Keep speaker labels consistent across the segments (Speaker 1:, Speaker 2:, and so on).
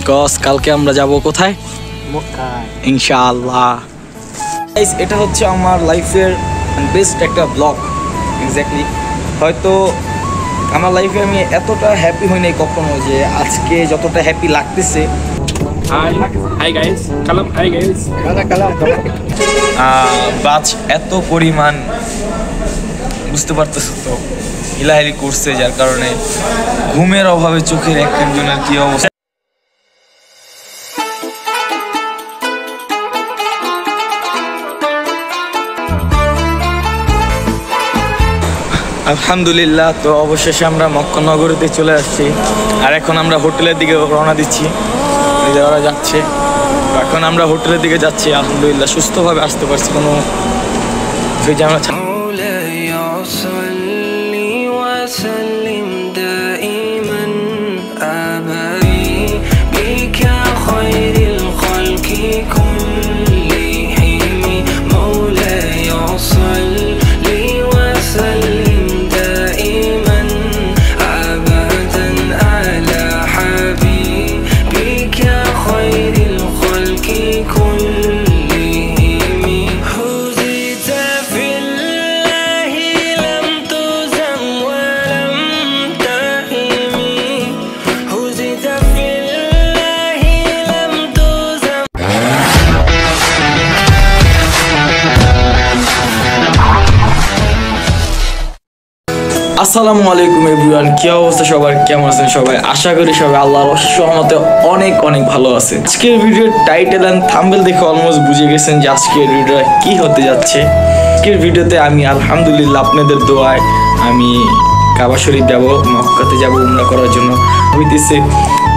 Speaker 1: Cause কালকে আমরা যাব কোথায়?
Speaker 2: মক্কা
Speaker 1: ইনশাআল্লাহ। গাইস এটা হচ্ছে আমার লাইফের বেস্ট একটা ব্লগ। এক্স্যাক্টলি হয়তো আমার লাইফে আমি এতটা হ্যাপি হই নাই কখনো যে আজকে যতটা হ্যাপি লাগতেছে।
Speaker 2: হাই গাইস কালাম হাই গাইস কালাম
Speaker 1: বাজ এত পরিমাণ বুঝতে পারতেছো তো হিলাহিলি করছে, যার কারণে ঘুমের অভাবে চোখের একজনের কি অবস্থা। আলহামদুলিল্লাহ, তো অবশেষে আমরা মক্কা নগরীতে চলে আসছি আর এখন আমরা হোটেলের দিকে রওনা দিচ্ছি। ওরা যাচ্ছে, এখন আমরা হোটেলের দিকে যাচ্ছি। আলহামদুলিল্লাহ সুস্থভাবে আসতে পারছি, কোনো আসসালামু আলাইকুম এভরিওয়ান, কি অবস্থা সবার, কেমন আছেন সবাই? আশা করি সবাই আল্লাহর অশেষ রহমতে অনেক অনেক ভালো আছে। আজকের ভিডিওর টাইটেল এন্ড থাম্বনেল দেখে অলমোস্ট বুঝে গেছেন যে আজকের ভিডিওটা কি হতে যাচ্ছে। আজকের ভিডিওতে আমি আলহামদুলিল্লাহ আপনাদের দোয়ায় আমি কাবা শরীফ যাব, মক্কাতে যাব উমরা করার জন্য। হইতেছে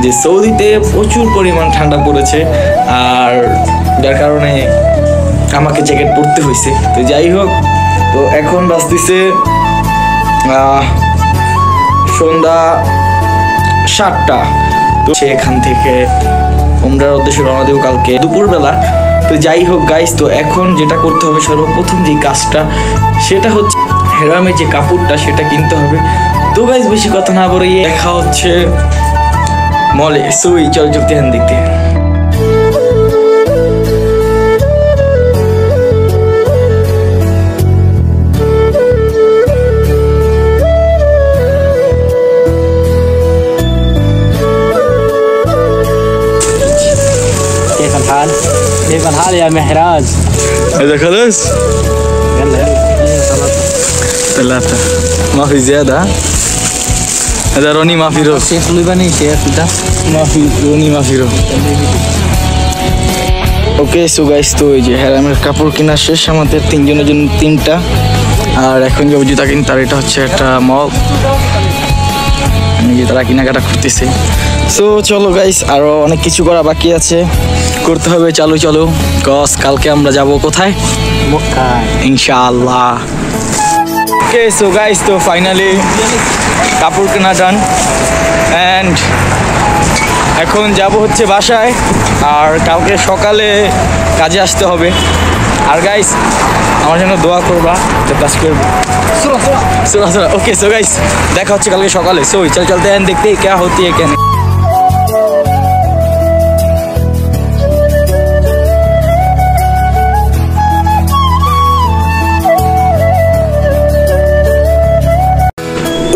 Speaker 1: যে সৌদিতে প্রচুর পরিমাণ ঠান্ডা পড়েছে আর যার কারণে আমাকে জ্যাকেট পরতে হয়েছে। তো যাই হোক, তো এখন বাজতেছে সন্ধ্যা 7টা। তো সেখান থেকে উমরার উদ্দেশ্যে রওনা দেব কালকে দুপুরবেলা। তো যাই হোক গাইস, তো এখন যেটা করতে হবে সর্বপ্রথম যে কাজটা সেটা হচ্ছে হেরামের যে কাপড়টা সেটা কিনতে হবে। তো গাইস বেশি কথা না বলে দেখা হচ্ছে মলে। সুই চল চলতে হ্যান দেখতে।
Speaker 2: كيف الحال يا محراج؟
Speaker 1: هذا خلاص؟
Speaker 2: يلا
Speaker 1: ثلاثة ما في زيادة. هذا روني ما في رو.
Speaker 2: شيخ لبناني شيخ ده
Speaker 1: ما في روني ما في رو. ওকে সো গাইস, তো এই যে হেরামের কাপড় কেনা শেষ আমাদের তিনজনের জন্য তিনটা। আর এখন যাবো জুতা কিনতে, আর এটা হচ্ছে একটা মল, যে তারা কেনাকাটা করতেছে। সো চলো গাইস, আরো অনেক কিছু করা বাকি আছে, করতে হবে। চলো চলো কজ কালকে আমরা যাব কোথায়?
Speaker 2: মক্কা
Speaker 1: ইনশাআল্লাহ। ওকে সো গাইস, তো ফাইনালি কাপড় কেনা ডান অ্যান্ড এখন যাব হচ্ছে বাসায়, আর কালকে সকালে কাজে আসতে হবে। আর গাইস আমার জন্য দোয়া করবা, কাজ করবো। ওকে সো গাইস দেখা হচ্ছে কালকে সকালে। সো চল চলতে हैं देखते हैं क्या होती है क्या नहीं।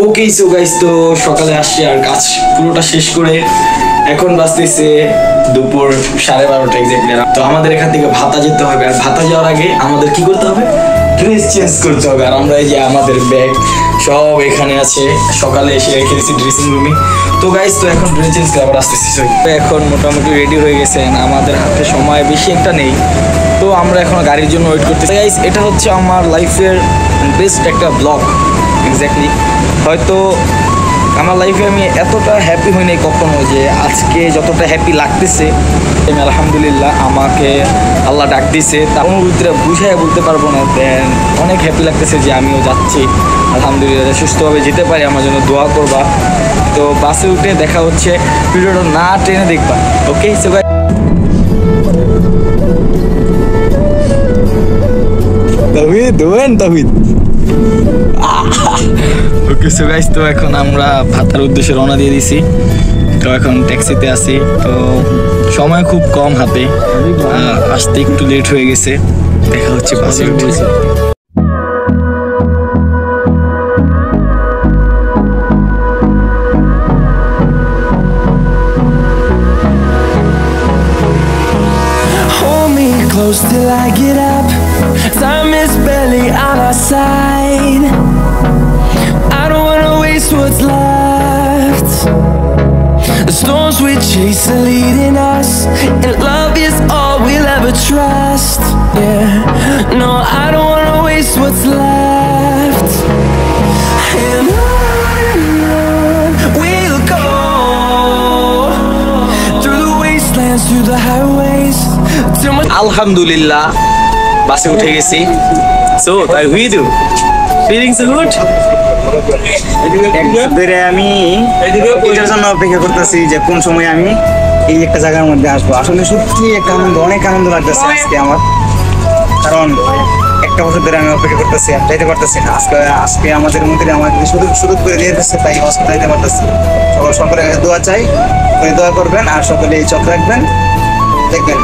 Speaker 1: ওকে সো গাইস, তো সকালে আসছি আর কাজ পুরোটা শেষ করে এখন বাজতেছে দুপুর 12:30 এক্স্যাক্টলি। তো আমাদের এখান থেকে ভাতা যেতে হবে, আর ভাতা যাওয়ার আগে আমাদের কি করতে হবে? ড্রেস চেঞ্জ করতে হবে। আর আমরা এই যে আমাদের ব্যাগ সব এখানে আছে, সকালে এসে রেখে দিয়েছি ড্রেসিং রুমে। তো গাইস তো এখন ড্রেস চেঞ্জ করে আবার আসতেছি। এখন মোটামুটি রেডি হয়ে গেছেন, আমাদের হাতে সময় বেশি একটা নেই, তো আমরা এখন গাড়ির জন্য ওয়েট করতেছি। গাইস এটা হচ্ছে আমার লাইফের বেস্ট একটা ব্লগ। এক্স্যাক্টলি হয়তো আমার লাইফে আমি এতটা হ্যাপি হই নাই কখনো যে আজকে যতটা হ্যাপি লাগতেছে। আমি আলহামদুলিল্লাহ আমাকে আল্লাহ ডাক দিছে, তার অনুভূতিটা বুঝাই বলতে পারবো না। দেন অনেক হ্যাপি লাগতেছে যে আমিও যাচ্ছি, আলহামদুলিল্লাহ সুস্থভাবে যেতে পারি, আমার জন্য দোয়া করবা। তো বাসে উঠে দেখা হচ্ছে, ভিডিওটা না ট্রেনে দেখবা। ওকে সো গাইস, তাহিদ ওকে সো গাইস, তো এখন আমরা ভাতার উদ্দেশ্যে রওনা দিয়ে দিছি। তো এখন ট্যাক্সিতে আছি, তো সময় খুব কম হাতে, আসতে একটু লেট হয়ে গেছে। দেখা হচ্ছে বাসে উঠে।
Speaker 3: Hold me close till I get up. Time is barely on our side. I don't wanna waste what's left. The storms we chase are leading us, and love is all we'll ever trust. Yeah, no, I don't wanna waste what's left. And on we'll go, through the wastelands, through the highways, till my
Speaker 1: আলহামদুলিল্লাহ বাসে উঠে গেছি। So তাই with you feeling so good.
Speaker 4: ধরে আমি এটার জন্য অপেক্ষা করতেছি যে কোন সময় আমি এই একটা জায়গার মধ্যে আসবো। আসলে সত্যি একটা আনন্দ, অনেক আনন্দ লাগতেছে আজকে আমার, কারণ একটা বছর ধরে আমি অপেক্ষা করতেছি, আর যাইতে পারতেছি না। আজকে আমাদের মধ্যে আমাকে সুযোগ করে দিয়ে দিচ্ছে, তাই হসপিটাল যাইতে পারতেছি। সকলের কাছে দোয়া চাই, দোয়া করবেন আর সকলে চোখ রাখবেন, দেখবেন।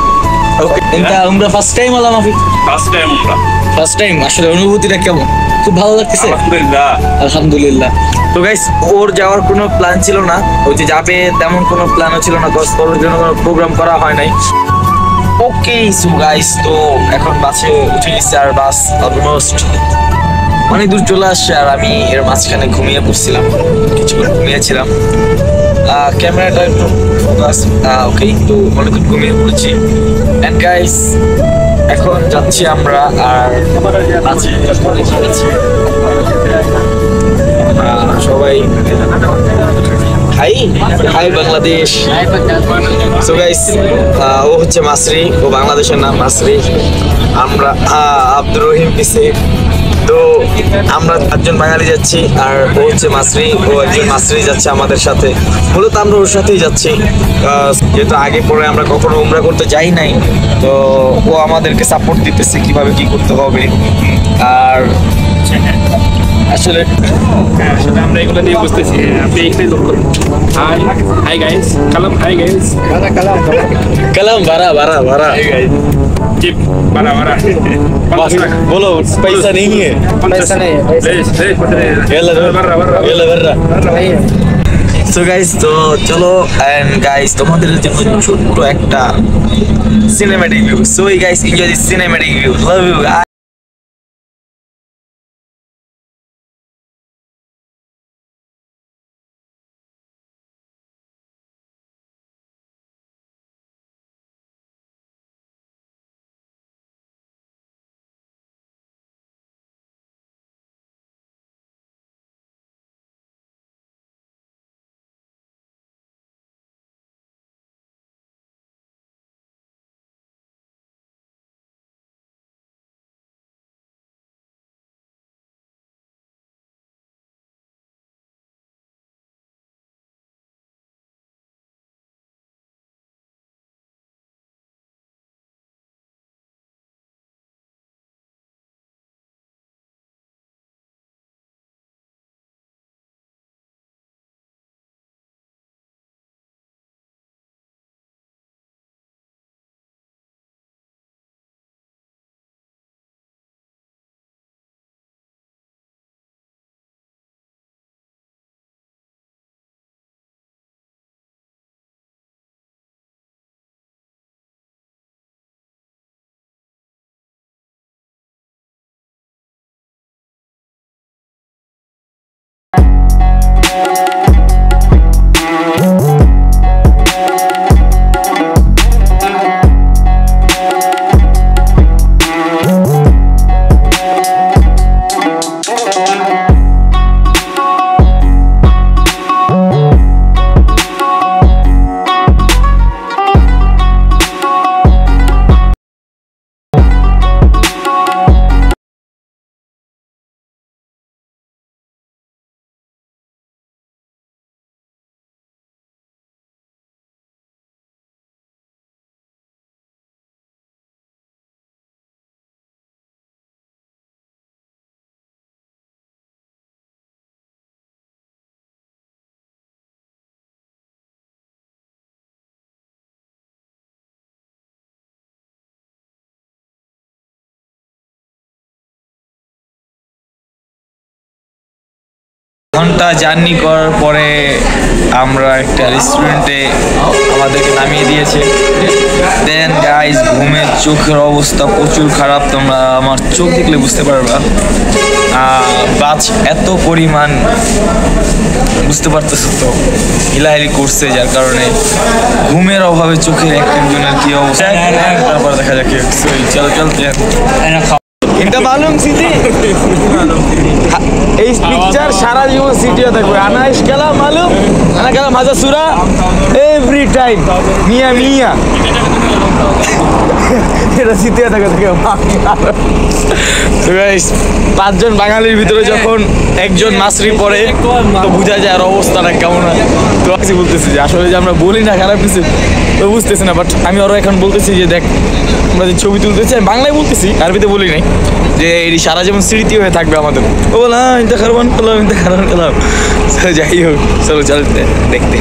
Speaker 1: ওকে, এটা আমরা ফার্স্ট টাইম হলাম মাফি,
Speaker 2: Last time আমরা
Speaker 1: ফার্স্ট টাইম। আসলে অনুভূতিটা কেমন? খুব ভালো লাগতেছে
Speaker 2: আলহামদুলিল্লাহ।
Speaker 1: আলহামদুলিল্লাহ। তো গাইস, ওর যাওয়ার কোনো প্ল্যান ছিল না, ও যে যাবে তেমন কোনো প্ল্যানও ছিল না, কজ ওর জন্য কোনো প্রোগ্রাম করা হয় নাই। ওকে সো গাইস, তো এখন বাসে উঠে গেছি, আর বাস অলমোস্ট অনেক দূর চলে আসছে, আর আমি এর মাঝখানে ঘুমিয়ে পড়ছিলাম, কিছুক্ষণ ঘুমিয়েছিলাম। ক্যামেরাটা একটু ফোকাস, ওকে, তো অনেকক্ষণ ঘুমিয়ে পড়েছি। এন্ড গাইস, এখন যাচ্ছি আমরা, আর সবাই hi hi Bangladesh. So guys, ও হচ্ছে মাসরি, ও বাংলাদেশের নাম মাসরি, আমরা আব্দুর রহিম পিসে। তো আমরা 4জন বাঙালি যাচ্ছি, আর ও হচ্ছে মাসরি, ও একজন মাসরি যাচ্ছে আমাদের সাথে। মূলত আমরা ওর সাথেই যাচ্ছি, যেহেতু আগে পরে আমরা কখনো উমরা করতে যাই নাই, তো ও আমাদেরকে সাপোর্ট দিতেছে কিভাবে কি করতে হবে। আর আসলে
Speaker 2: আসলে আমরা এগুলো নিয়ে বুঝতেছি, আপনি এখানে লোক করুন। হাই হাই গাইস, কালাম হাই গাইস।
Speaker 1: কালাম বারা বারা বারা
Speaker 2: চিপ বারা বারা।
Speaker 1: बोलो पैसा नहीं है।
Speaker 2: पैसा नहीं है।
Speaker 1: يلا
Speaker 2: برا برا
Speaker 1: يلا برا। সো গাইস, তো চলো, এন্ড গাইস তোমাদের জন্য ছোট্ট একটা cinematic view. So guys, enjoy this cinematic view. Love you. ঘন্টা জার্নি করার পরে আমরা একটা রেস্টুরেন্টে আমাদেরকে নামিয়ে দিয়েছে। দেন গাইস, ঘুমের চোখের অবস্থা প্রচুর খারাপ, তোমরা আমার চোখ দেখলে বুঝতে পারবা। বাজ এত পরিমাণ বুঝতে পারতেছো তো, হিলাহিলি করছে, যার কারণে ঘুমের অভাবে চোখের একজনের কি অবস্থা। তারপর দেখা যাক কি হচ্ছে। চলো চলতে এটা মালুম সিটি, এই পিকচার সারা জীবন সিটিও থাকবে। আনা ইশকালা মালুম, আনা কালা মাজা সুরা এভরি টাইম, মিয়া মিয়া এটা সিটিও থাকে। পাঁচজন বাঙালির ভিতরে যখন একজন মাসরি পড়ে তো বোঝা যায় আর অবস্থাটা কেমন হয়। তো আমি বলতেছি যে আসলে যে আমরা বলি না খারাপ কিছু, তো বুঝতেছি না। বাট আমি আরও এখন বলতেছি যে দেখ, আমরা যে ছবি তুলতেছি আমি বাংলায় বলতেছি, আরবিতে বলি নাই, যে এটি সারা জীবন স্মৃতি হয়ে থাকবে আমাদের। ও বলা ইন্তা খারবান করলাম, ইন্তা খারবান করলাম। যাই হোক, চলো চলতে দেখতে।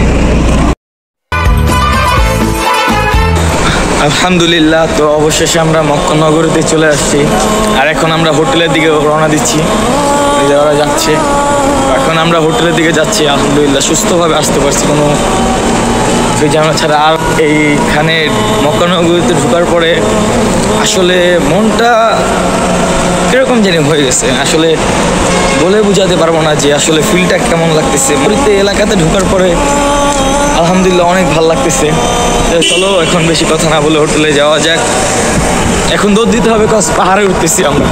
Speaker 1: আলহামদুলিল্লাহ, তো অবশেষে আমরা মক্কা নগরীতে চলে আসছি। আর এখন আমরা হোটেলের দিকে রওনা দিচ্ছি, ওরা যাচ্ছে। এখন আমরা হোটেলের দিকে যাচ্ছি। আলহামদুলিল্লাহ সুস্থভাবে আসতে পারছি, কোনো ঝামেলা ছাড়া। আর এইখানে মক্কা নগরীতে ঢোকার পরে আসলে মনটা কিরকম জানি হয়ে গেছে, আসলে বলে বোঝাতে পারবো না যে আসলে ফিলটা কেমন লাগতেছে। মরিতে এলাকাতে ঢোকার পরে আলহামদুলিল্লাহ অনেক ভালো লাগতেছে। চলো এখন বেশি কথা না বলে হোটেলে যাওয়া যাক। এখন দৌড় দিতে হবে, কজ পাহাড়ে উঠতেছি আমরা।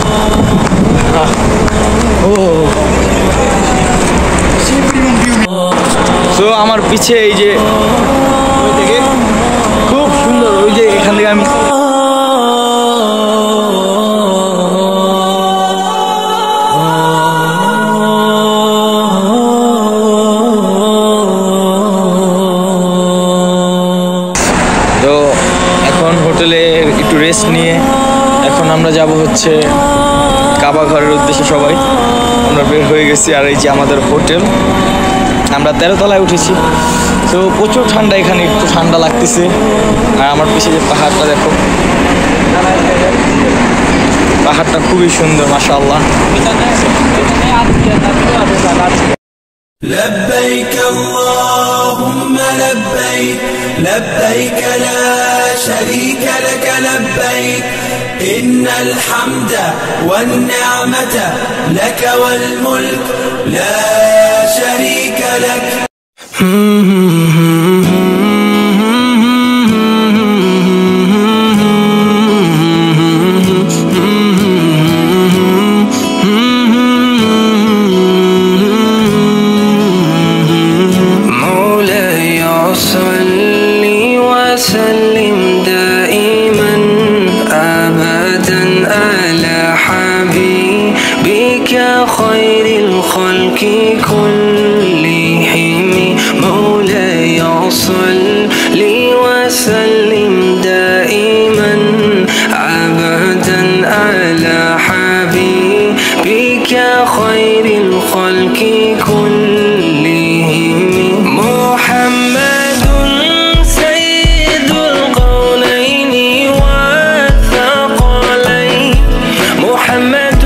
Speaker 1: তো আমার পিছে এই যে ওই থেকে খুব সুন্দর, ওই যে এখান থেকে আমি তো এখন হোটেলে একটু রেস্ট নিয়ে এখন আমরা যাব হচ্ছে কাবা ঘরের উদ্দেশ্যে। সবাই আমরা বের হয়ে গেছি। আর এই যে আমাদের হোটেল, আমরা 13 তলায় উঠেছি। তো প্রচুর ঠান্ডা, এখানে একটু ঠান্ডা লাগতেছে। আর আমার পিছিয়ে যে পাহাড়টা দেখো, পাহাড়টা খুবই সুন্দর মাশাআল্লাহ।
Speaker 3: لبيك اللهم لبيك لبيك لا شريك لك لبيك إن الحمد والنعمة لك والملك لا شريك لك.
Speaker 5: خير الخلق كلهم مولاي صل وسلم دائما أبدا على حبيبك خير الخلق كلهم محمد سيد القولين والثقلين محمد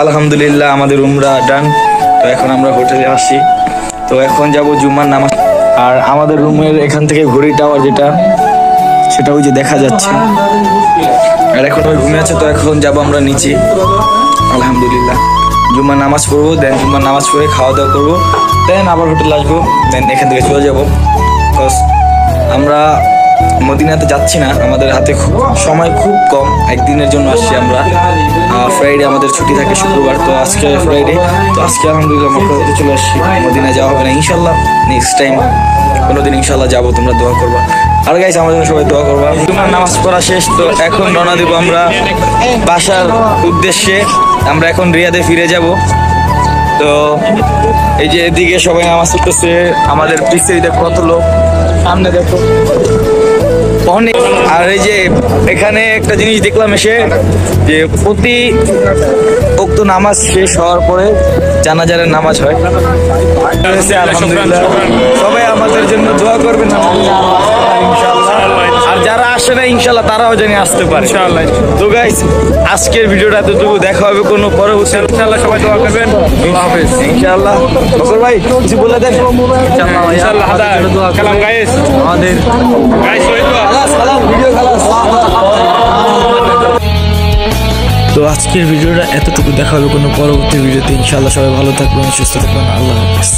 Speaker 1: আলহামদুলিল্লাহ আমাদের উমরা ডান। তো এখন আমরা হোটেলে আসি। তো এখন যাব জুম্মার নামাজ। আর আমাদের রুমের এখান থেকে ঘড়ি টাওয়ার যেটা, সেটা ওই যে দেখা যাচ্ছে। আর এখন ওই ঘুমিয়ে আছে। তো এখন যাব আমরা নিচে। আলহামদুলিল্লাহ জুম্মার নামাজ পড়বো, দেন জুম্মার নামাজ পড়ে খাওয়া দাওয়া করবো, দেন আবার হোটেলে আসবো, দেন এখান থেকে চলে যাবো। আমরা মদিনাতে যাচ্ছি না, আমাদের হাতে সময় খুব কম, একদিনের জন্য আসছি আমরা। ফ্রাইডে আমাদের ছুটি থাকে শুক্রবার, তো আজকে ফ্রাইডে, তো আজকে আলহামদুলিল্লাহ মক্কাতে চলে আসছি। মদিনা যাওয়া হবে না ইনশাল্লাহ, নেক্সট টাইম কোনোদিন ইনশাল্লাহ যাবো, তোমরা দোয়া করবা। আর গাইস আমাদের জন্য সবাই দোয়া করবা। তোমার নামাজ পড়া শেষ, তো এখন রওনা দেবো আমরা বাসার উদ্দেশ্যে। আমরা এখন রিয়াদে ফিরে যাব। তো এই যে এদিকে সবাই নামাজ পড়তেছে, আমাদের পিছে দেখো কত লোক, সামনে দেখো অনেক। আর এই যে এখানে একটা জিনিস দেখলাম এসে, যে প্রতি উক্ত নামাজ শেষ হওয়ার পরে জানাজারের নামাজ হয়। আলহামদুলিল্লাহ, সবাই আমাদের জন্য দোয়া করবেন ইনশাআল্লাহ। আর যারা আসে না ইনশাআল্লাহ তারাও জানি আসতে পারে ইনশাআল্লাহ। তো গাইস আজকের ভিডিওটা এতটুকু, দেখা হবে কোনো পরবর্তী। ইনশাআল্লাহ সবাই দোয়া করবেন। আল্লাহ হাফেজ ইনশাআল্লাহ। বকর ভাই কিছু বলে দেন। ইনশাআল্লাহ ইনশাআল্লাহ কালাম গাইস, আমাদের গাইস সালাম ভিডিও খালাস। তো আজকের ভিডিওটা এতটুকু, দেখা হবে কোনো পরবর্তী ভিডিওতে ইনশাআল্লাহ। সবাই ভালো থাকবেন, সুস্থ থাকবেন, আল্লাহ হাফেজ।